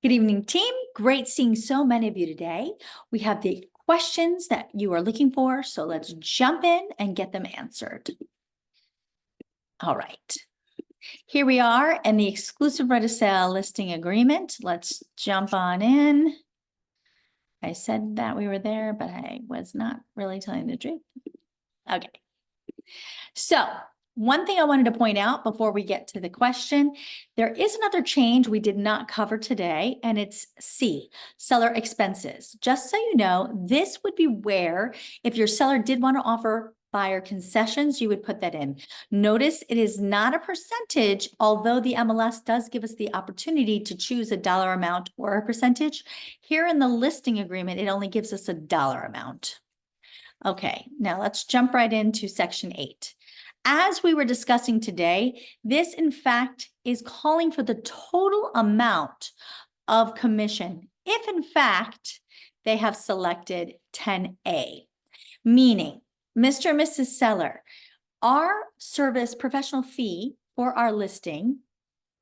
Good evening, team. Great seeing so many of you today. We have the questions that you are looking for, so let's jump in and get them answered. All right. Here we are in the exclusive right of sale listing agreement. Let's jump on in. I said that we were there, but I was not really telling the truth. Okay. So one thing I wanted to point out before we get to the question, there is another change we did not cover today, and it's C, seller expenses. Just so you know, this would be where if your seller did want to offer buyer concessions, you would put that in. Notice it is not a percentage, although the MLS does give us the opportunity to choose a dollar amount or a percentage. Here in the listing agreement, it only gives us a dollar amount. Okay, now let's jump right into section 8. As we were discussing today, this in fact is calling for the total amount of commission if in fact they have selected 10A, meaning Mr. and Mrs. Seller, our service professional fee for our listing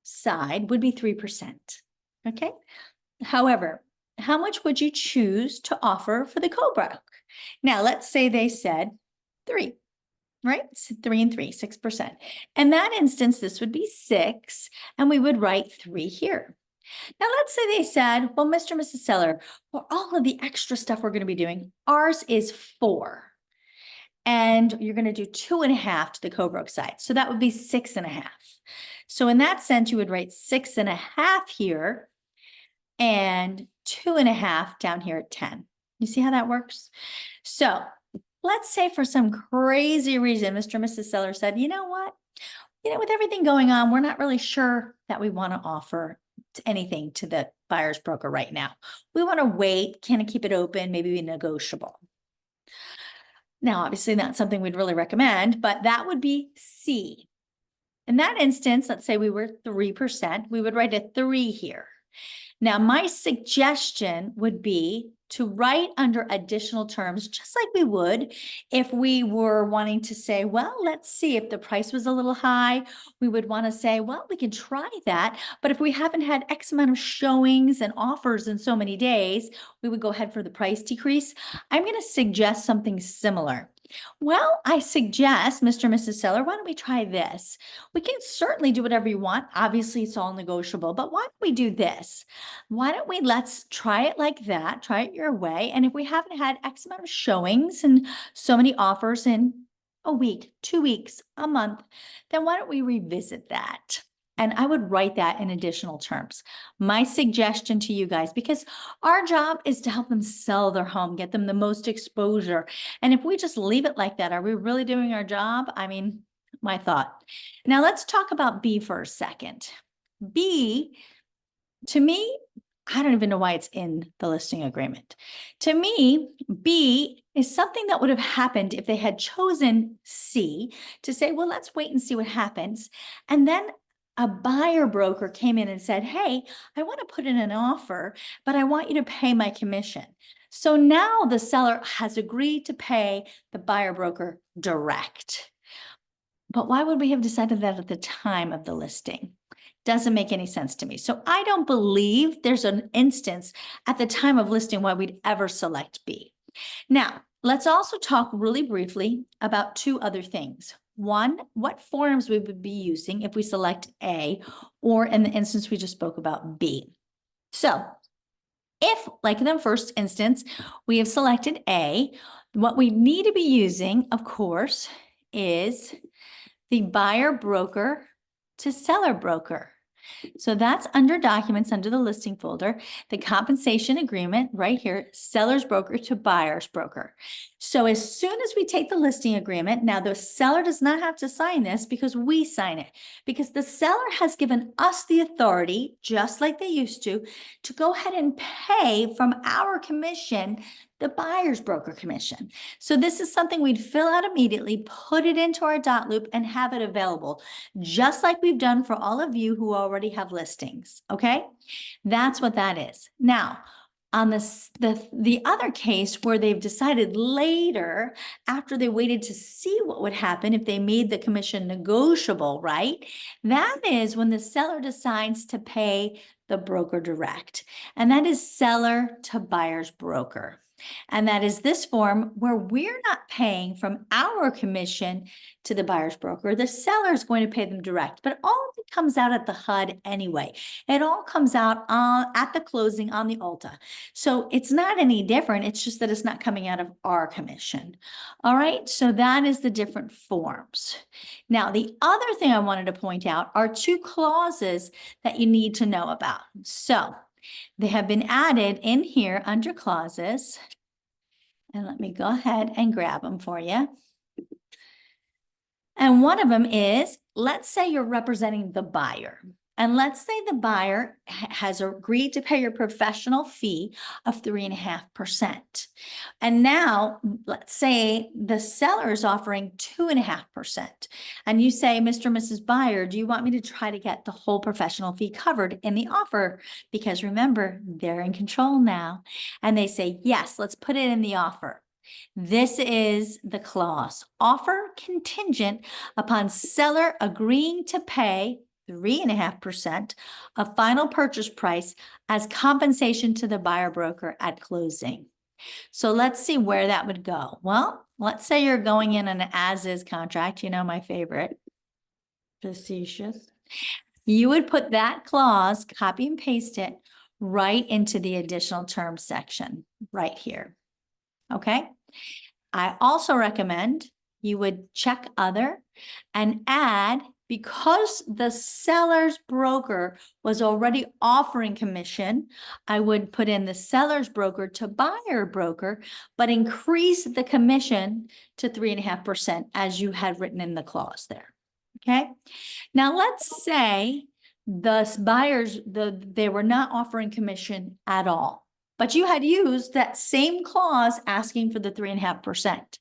side would be 3%. Okay. However, how much would you choose to offer for the co-broke? Now, let's say they said 3. Right? 3 and 3, 6%. In that instance, this would be 6, and we would write 3 here. Now, let's say they said, well, Mr. and Mrs. Seller, for all of the extra stuff we're going to be doing, ours is 4. And you're going to do 2.5 to the co-broke side. So that would be 6.5. So in that sense, you would write 6.5 here and 2.5 down here at 10. You see how that works? So let's say for some crazy reason, Mr. and Mrs. Seller said, you know what? With everything going on, we're not really sure that we want to offer anything to the buyer's broker right now. We want to wait, kind of keep it open, maybe be negotiable. Now, obviously, that's something we'd really recommend, but that would be C. In that instance, let's say we were 3%, we would write a 3 here. Now, my suggestion would be to write under additional terms, just like we would if we were wanting to say, well, let's see if the price was a little high. We would want to say, well, we can try that. But if we haven't had X amount of showings and offers in so many days, we would go ahead for the price decrease. I'm going to suggest something similar. Well, I suggest, Mr. and Mrs. Seller, why don't we try this? We can certainly do whatever you want. Obviously, it's all negotiable, but why don't we do this? Why don't we let's try it like that, try it your way. And if we haven't had X amount of showings and so many offers in a week, 2 weeks, a month, then why don't we revisit that? And I would write that in additional terms. My suggestion to you guys, because our job is to help them sell their home, get them the most exposure. And if we just leave it like that, are we really doing our job? I mean, my thought. Now let's talk about B for a second. B, to me, I don't even know why it's in the listing agreement. To me, B is something that would have happened if they had chosen C to say, well, let's wait and see what happens. And then a buyer broker came in and said, hey, I want to put in an offer, but I want you to pay my commission. So now the seller has agreed to pay the buyer broker direct. But why would we have decided that at the time of the listing? Doesn't make any sense to me. So I don't believe there's an instance at the time of listing why we'd ever select B. Now, let's also talk really briefly about 2 other things. One, what forms we would be using if we select A, or in the instance we just spoke about, B. So if, like in the first instance, we have selected A, what we need to be using, of course, is the buyer broker to seller broker. So that's under documents, under the listing folder, the compensation agreement right here, seller's broker to buyer's broker. So as soon as we take the listing agreement, now the seller does not have to sign this because we sign it, because the seller has given us the authority, just like they used to go ahead and pay from our commission the buyer's broker commission. So this is something we'd fill out immediately, put it into our dot loop and have it available, just like we've done for all of you who already have listings, okay? That's what that is. Now, On the other case where they've decided later, after they waited to see what would happen if they made the commission negotiable, right? That is when the seller decides to pay the broker direct, and that is seller to buyer's broker. And that is this form where we're not paying from our commission to the buyer's broker. The seller is going to pay them direct, but all of it comes out at the HUD anyway. It all comes out at the closing on the Ulta. So it's not any different. It's just that it's not coming out of our commission. All right. So that is the different forms. Now, the other thing I wanted to point out are two clauses that you need to know about. So they have been added in here under clauses. And let me go ahead and grab them for you. And one of them is, let's say you're representing the buyer. And let's say the buyer has agreed to pay your professional fee of 3.5%. And now let's say the seller is offering 2.5%. And you say, Mr. and Mrs. Buyer, do you want me to try to get the whole professional fee covered in the offer? Because remember, they're in control now. And they say, yes, let's put it in the offer. This is the clause, offer contingent upon seller agreeing to pay 3.5% of final purchase price as compensation to the buyer broker at closing. So let's see where that would go. Well, let's say you're going in an as-is contract, you know, my favorite, facetious. You would put that clause, copy and paste it right into the additional terms section right here. Okay. I also recommend you would check other and add, because the seller's broker was already offering commission, I would put in the seller's broker to buyer broker, but increase the commission to 3.5% as you had written in the clause there. Okay. Now let's say the buyers, they were not offering commission at all, but you had used that same clause asking for the 3.5%.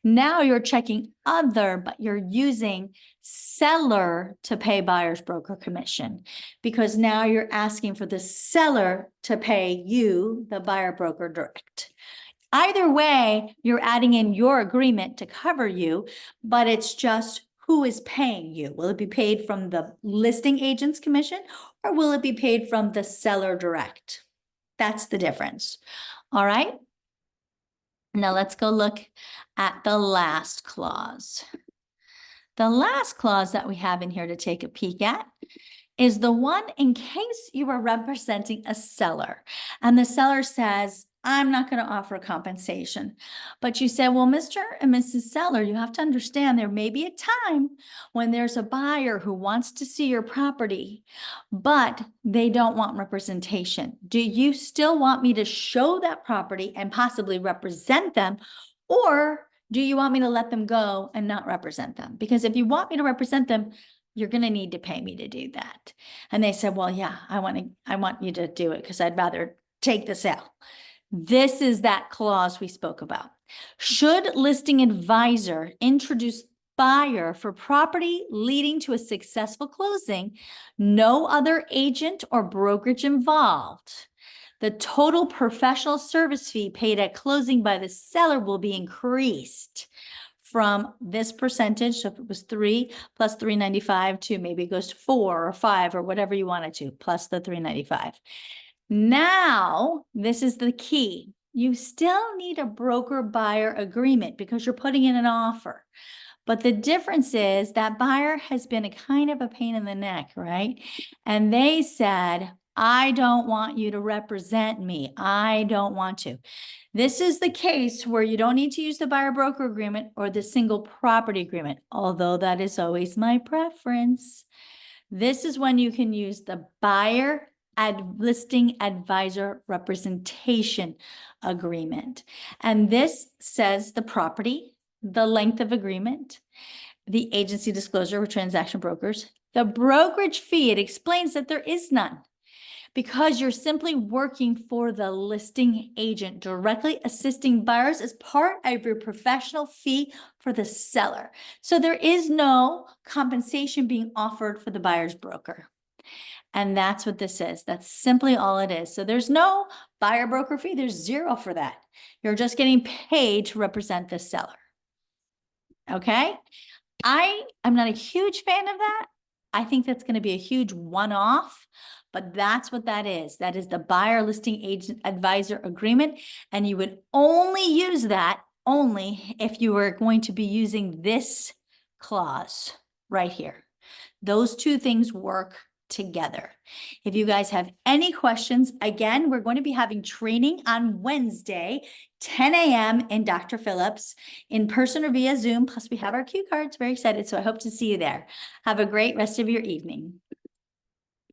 Now you're checking other, but you're using seller to pay buyer's broker commission, because now you're asking for the seller to pay you, the buyer broker, direct. Either way, you're adding in your agreement to cover you, but it's just who is paying you. Will it be paid from the listing agent's commission, or will it be paid from the seller direct? That's the difference. All right. Now let's go look at the last clause. The last clause that we have in here to take a peek at is the one in case you are representing a seller and the seller says, I'm not going to offer compensation. But you say, well, Mr. and Mrs. Seller, you have to understand there may be a time when there's a buyer who wants to see your property, but they don't want representation. Do you still want me to show that property and possibly represent them? Or do you want me to let them go and not represent them? Because if you want me to represent them, you're going to need to pay me to do that. And they said, well, yeah, I want you to do it because I'd rather take the sale. This is that clause we spoke about. Should listing advisor introduce buyer for property leading to a successful closing, no other agent or brokerage involved, the total professional service fee paid at closing by the seller will be increased from this percentage. So if it was 3 plus 395 to maybe it goes to 4 or 5 or whatever you want it to, plus the 395. Now, this is the key. You still need a broker-buyer agreement because you're putting in an offer. But the difference is that buyer has been a kind of a pain in the neck, right? And they said, I don't want you to represent me. I don't want to. This is the case where you don't need to use the buyer-broker agreement or the single property agreement, although that is always my preference. This is when you can use the buyer listing advisor representation agreement. And this says the property, the length of agreement, the agency disclosure with transaction brokers, the brokerage fee. It explains that there is none because you're simply working for the listing agent, directly assisting buyers as part of your professional fee for the seller. So there is no compensation being offered for the buyer's broker. And that's what this is. That's simply all it is. So there's no buyer broker fee. There's zero for that. You're just getting paid to represent the seller. Okay. I am not a huge fan of that. I think that's going to be a huge one-off, but that's what that is. That is the buyer listing agent advisor agreement. And you would only use that only if you were going to be using this clause right here. Those two things work together. If you guys have any questions, again, we're going to be having training on Wednesday, 10 a.m. in Dr. Phillips, in person or via Zoom. Plus we have our cue cards. Very excited. So I hope to see you there. Have a great rest of your evening.